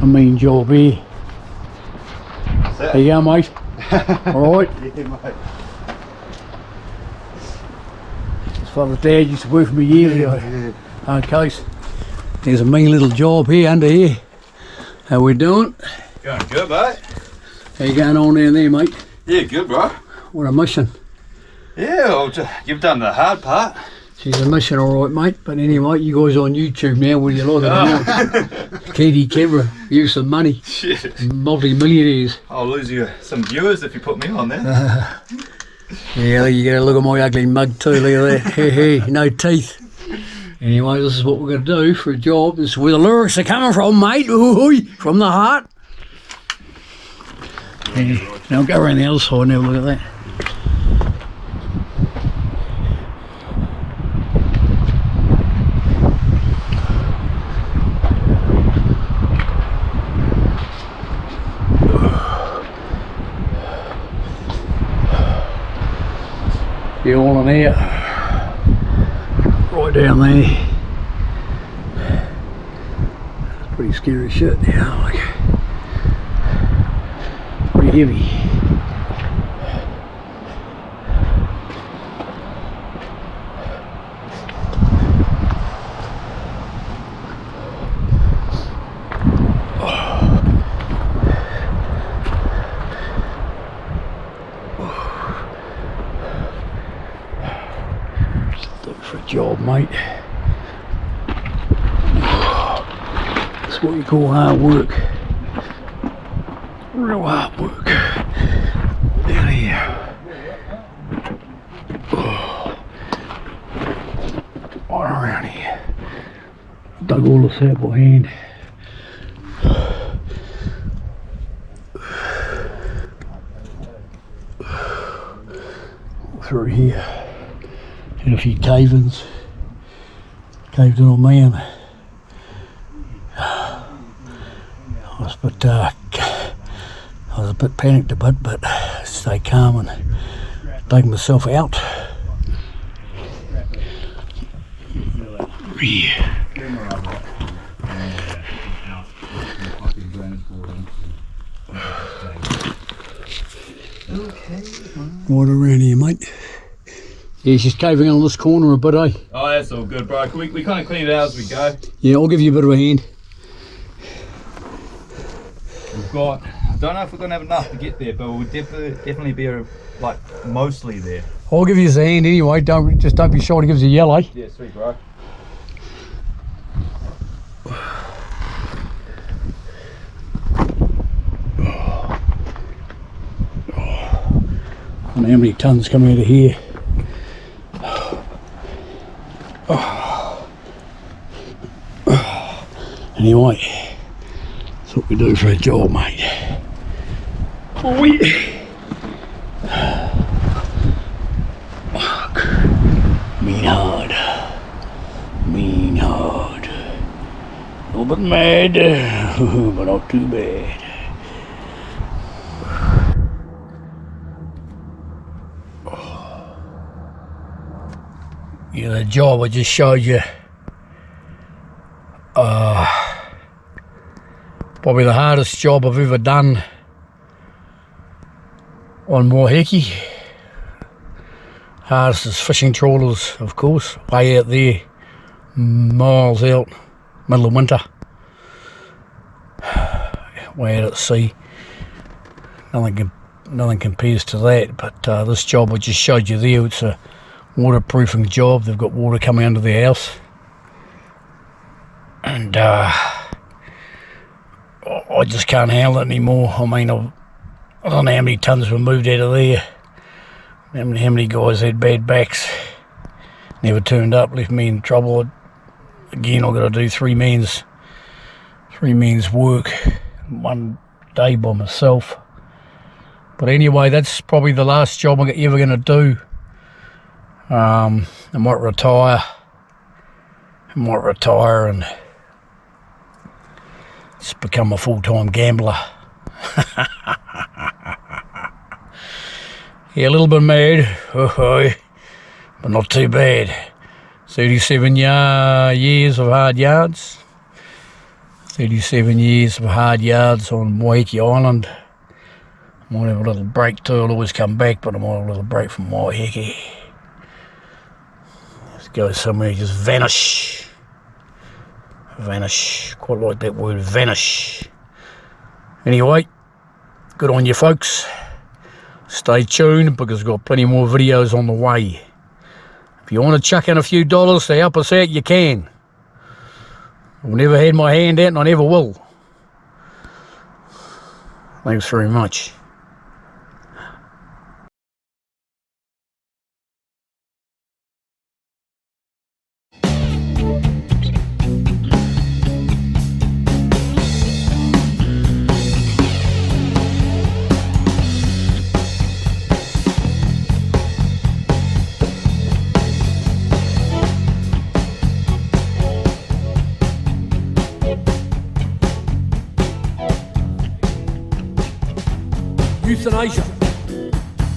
mean job here. There you go, mate. Alright. Yeah, mate. As far as Dad used to work for me years ago. Okay, so there's a mean little job here under here. How we doing? Going good, mate. How you going on down there, mate? Yeah, good, bro. What a mission. Yeah, well, you've done the hard part. She's a mission, alright, mate. But anyway, you guys on YouTube now, what do you like? Katie Kebra, you some money. Shit. Multi-millionaires. I'll lose you some viewers if you put me on there. Yeah, you gotta look at my ugly mug too, look at that. Hey, no teeth. Anyway, this is what we're going to do for a job. This is where the lyrics are coming from, mate. Ooh, from the heart. Yeah. Now go around the other side and have a look at that. Yeah, all in there. Right down there. It's pretty scary shit, yeah, like pretty heavy. Looking for a job, mate. That's what you call hard work. Real hard work. Down here. Right around here. Dug all this out by hand. Through here. Had a few cave-ins. Caved in on man. I was a bit panicked a bit, but stay calm and take myself out. Yeah. Right around here, mate. Yeah, she's caving on this corner a bit, eh? Oh, that's all good, bro. We kind of clean it out as we go. Yeah, I'll give you a bit of a hand. We've got, I don't know if we're going to have enough to get there, but we'll definitely be like mostly there. I'll give you a hand anyway. Don't be shy to give us a yell, eh? Yeah, sweet, bro. I don't know how many tons come out of here. Anyway, that's what we do for a job, mate. Oh, yeah. Mean hard. Mean hard. A little bit mad, but not too bad. Yeah, the job I just showed you. Probably the hardest job I've ever done on Moaheki. Hardest is fishing trawlers, of course, way out there, miles out, middle of winter, way out at sea. Nothing compares to that, but this job I just showed you there, it's a waterproofing job. They've got water coming under the house, and I just can't handle it anymore. I mean, I don't know how many tons were moved out of there, how many guys had bad backs, never turned up, left me in trouble. Again, I've got to do three men's work one day by myself. But anyway, that's probably the last job I'm ever going to do. I might retire and just become a full-time gambler. Yeah, a little bit mad, but not too bad. 37 years of hard yards, 37 years of hard yards on Waiheke Island. Might have a little break too, I'll always come back, but I might have a little break from Waiheke. Let's go somewhere, just vanish. Vanish, quite like that word, vanish. Anyway, good on you folks. Stay tuned because we've got plenty more videos on the way. If you want to chuck in a few dollars to help us out, you can. I've never had my hand out and I never will. Thanks very much. Euthanasia.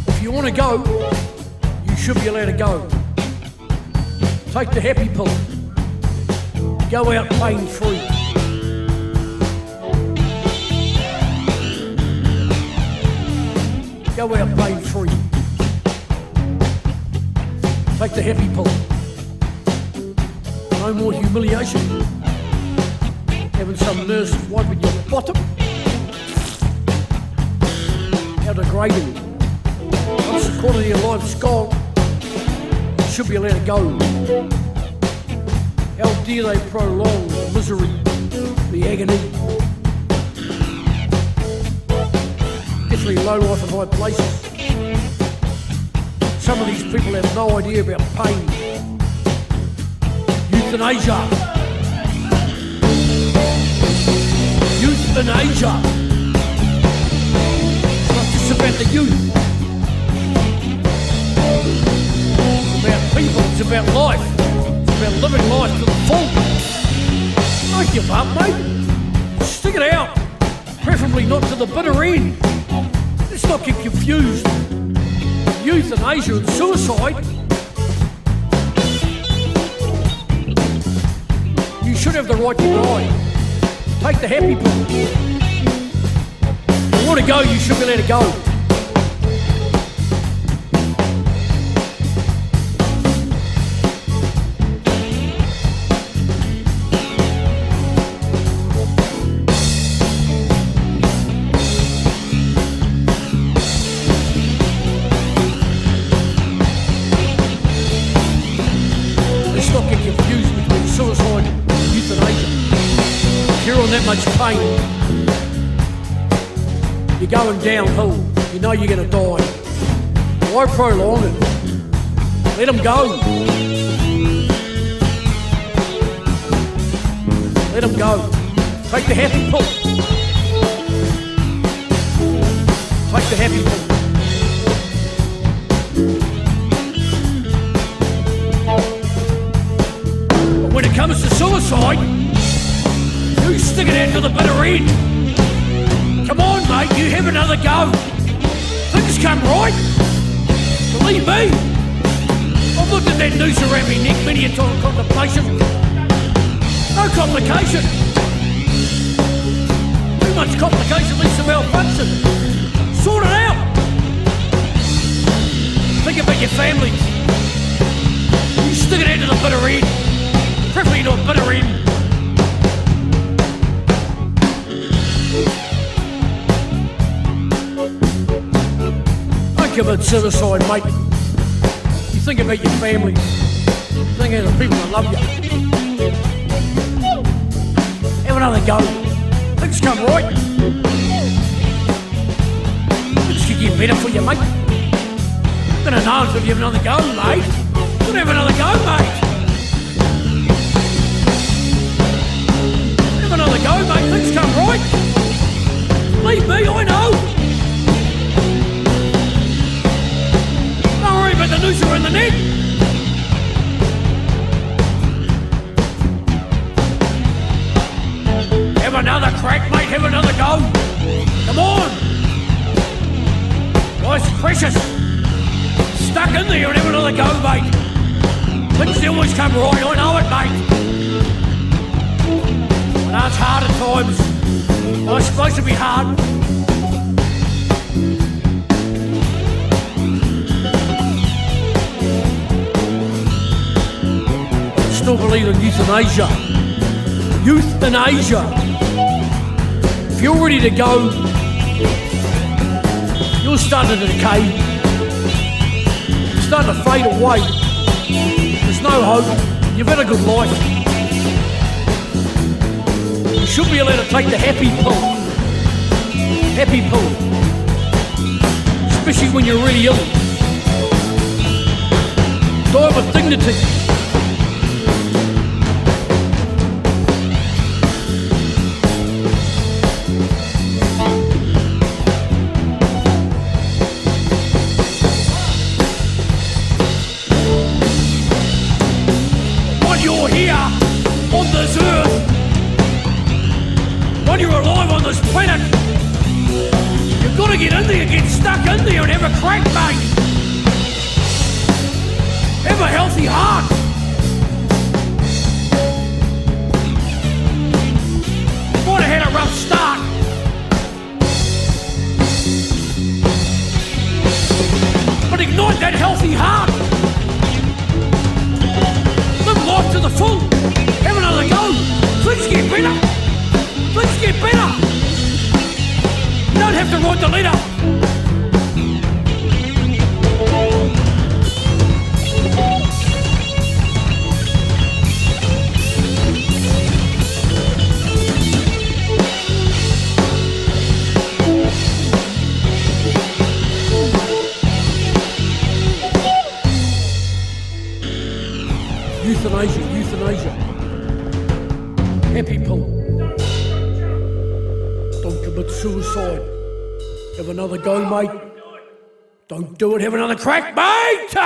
If you want to go, you should be allowed to go. Take the happy pill. Go out pain free. Go out pain free. Take the happy pill. No more humiliation. Having some nurse wiping your bottom. How degrading. Once the quality of life's gone, you should be allowed to go. How dare they prolong the misery, the agony. Definitely low life and high places. Some of these people have no idea about pain. Euthanasia. Euthanasia. It's about the youth. It's about people, it's about life. It's about living life to the full. Don't give up, mate. Stick it out. Preferably not to the bitter end. Let's not get confused. Euthanasia and suicide. You should have the right to die. Take the happy pill. If you want to go, you should be allowed to go. Let's not get confused between suicide and euthanasia. If you're on that much pain, you're going downhill, you know you're going to die. Why prolong it? Let them go. Let them go. Take the happy pill. Take the happy pill. But when it comes to suicide, you stick it out to the bitter end. Come on, mate, you have another go. Things come right. Believe me. I've looked at that noose around my neck many a time in contemplation. No complication. Too much complication leads to malfunction. Sort it out. Think about your family. You stick it out to the bitter end. Preferably not bitter end. Don't commit suicide, mate. You think about your family. You think of the people that love you. Have another go. Things come right. Things can get better for you, mate. You're gonna know until you have another go, mate. You're gonna have another go, mate. Have another go, mate. Things come right. Believe me, I know. Don't worry about the noose around the neck. Have another crack, mate. Have another go. Come on. Life's precious. Stuck in there and have another go, mate. Things always come right. I know it, mate. I know it's hard at times. Well, it's supposed to be hard. I still believe in euthanasia. Euthanasia. If you're ready to go, you're starting to decay. You're starting to fade away. There's no hope. You've had a good life. You should be allowed to take the happy pill. Happy pill. Especially when you're really ill. Die with dignity. You're here on this earth, when you're alive on this planet, you've got to get in there, get stuck in there and have a crack, mate. Have a healthy heart. Might have had a rough start. But ignite that healthy heart. Life to the full. Have another go. Things get better. Things get better. You don't have to write the letter. Euthanasia, euthanasia. Happy pill. Don't commit suicide. Have another go, mate. Don't do it, have another crack, mate!